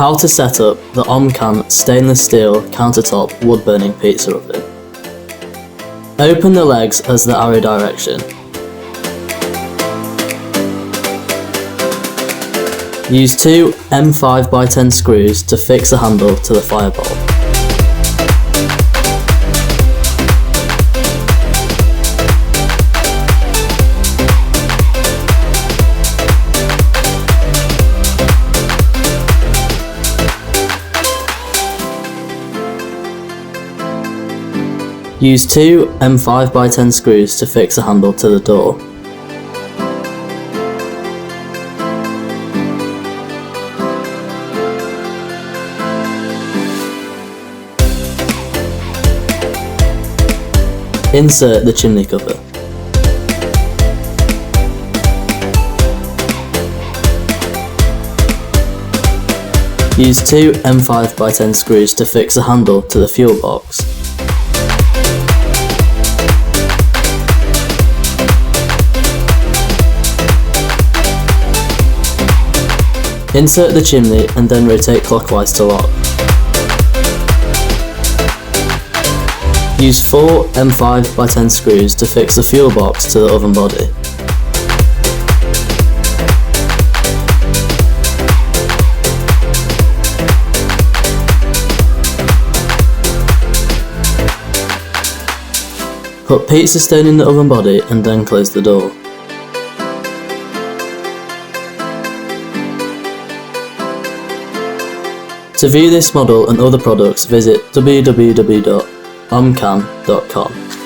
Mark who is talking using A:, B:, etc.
A: How to set up the Omcan stainless steel countertop wood burning pizza oven. Open the legs as the arrow direction. Use two M5x10 screws to fix the handle to the fireball. Use two M5x10 screws to fix the handle to the door. Insert the chimney cover. Use two M5x10 screws to fix the handle to the fuel box. Insert the chimney and then rotate clockwise to lock. Use four M5x10 screws to fix the fuel box to the oven body. Put pizza stone in the oven body and then close the door. To view this model and other products, visit www.omcan.com.